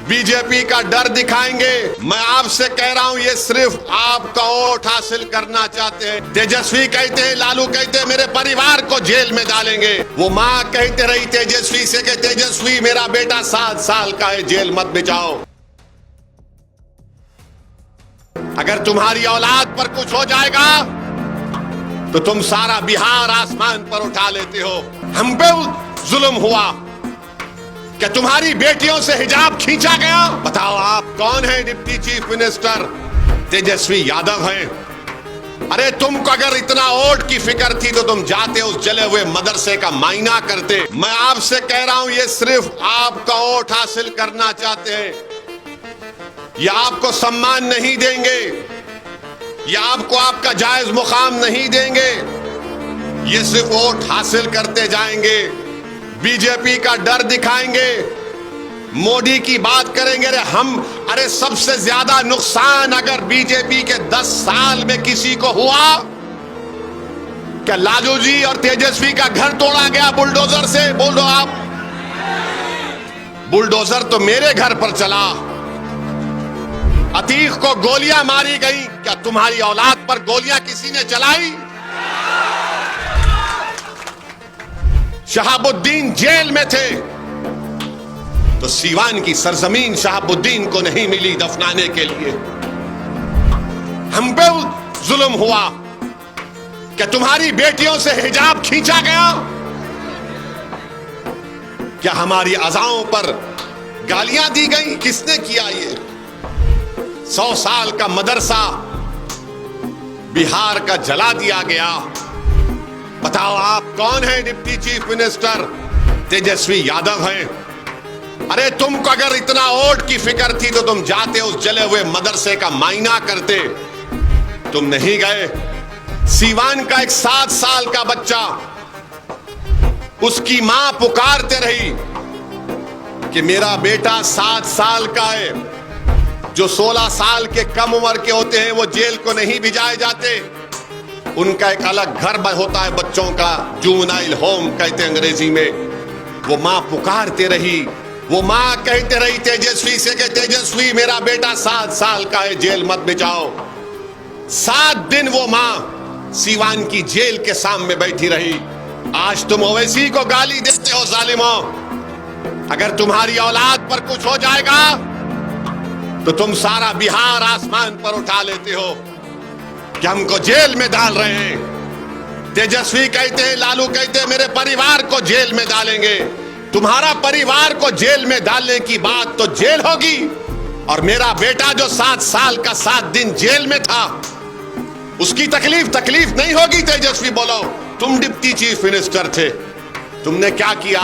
BJP का डर दिखाएंगे। मैं आपसे कह रहा हूं, ये सिर्फ आपका वोट हासिल करना चाहते हैं। तेजस्वी कहते हैं, लालू कहते हैं मेरे परिवार को जेल में डालेंगे। वो माँ कहते रही तेजस्वी से कि तेजस्वी मेरा बेटा 7 साल का है, जेल मत भिजाओ। अगर तुम्हारी औलाद पर कुछ हो जाएगा तो तुम सारा बिहार आसमान पर उठा लेते हो। हम पे जुल्म हुआ क्या तुम्हारी बेटियों से हिजाब खींचा गया? बताओ आप कौन है deputy chief minister? Tejashwi Yadav हैं। अरे तुमको अगर इतना वोट की फिक्र थी तो तुम जाते उस जले हुए मदरसे का मायना करते। मैं आपसे कह रहा हूं, ये सिर्फ आपका वोट हासिल करना चाहते हैं। ये आपको सम्मान नहीं देंगे, ये आपको आपका जायज मुकाम नहीं देंगे। ये सिर्फ वोट हासिल करते जाएंगे, बीजेपी का डर दिखाएंगे, मोदी की बात करेंगे। अरे सबसे ज्यादा नुकसान अगर बीजेपी के 10 साल में किसी को हुआ, क्या लालू जी और तेजस्वी का घर तोड़ा गया बुलडोजर से? बोलो आप। बुलडोजर तो मेरे घर पर चला। अतीक को गोलियां मारी गई, क्या तुम्हारी औलाद पर गोलियां किसी ने चलाई? शहाबुद्दीन जेल में थे तो सीवान की सरजमीन शहाबुद्दीन को नहीं मिली दफनाने के लिए। हम पे जुल्म हुआ क्या तुम्हारी बेटियों से हिजाब खींचा गया? क्या हमारी अज़ाओं पर गालियां दी गई? किसने किया ये? 100 साल का मदरसा बिहार का जला दिया गया। बताओ आप कौन है deputy chief minister? Tejashwi Yadav हैं। अरे तुमको अगर इतना वोट की फिक्र थी तो तुम जाते उस जले हुए मदरसे का मायना करते। तुम नहीं गए। सीवान का एक 7 साल का बच्चा, उसकी मां पुकारते रही कि मेरा बेटा 7 साल का है। जो 16 साल के कम उम्र के होते हैं वो जेल को नहीं भिजाए जाते, उनका एक अलग घर होता है बच्चों का, जुवेनाइल होम कहते हैं अंग्रेजी में। वो मां पुकारते रही, वो मां कहते रही तेजस्वी से कि तेजस्वी मेरा बेटा 7 साल का है, जेल मत भिजाओ। 7 दिन वो मां सीवान की जेल के सामने बैठी रही। आज तुम ओवैसी को गाली देते हो जालिमों। अगर तुम्हारी औलाद पर कुछ हो जाएगा तो तुम सारा बिहार आसमान पर उठा लेते हो कि हमको जेल में डाल रहे हैं। तेजस्वी कहते हैं, लालू कहते हैं मेरे परिवार को जेल में डालेंगे। तुम्हारा परिवार को जेल में डालने की बात तो जेल होगी, और मेरा बेटा जो 7 साल का 7 दिन जेल में था उसकी तकलीफ नहीं होगी। तेजस्वी बोलो, तुम डिप्टी चीफ मिनिस्टर थे, तुमने क्या किया?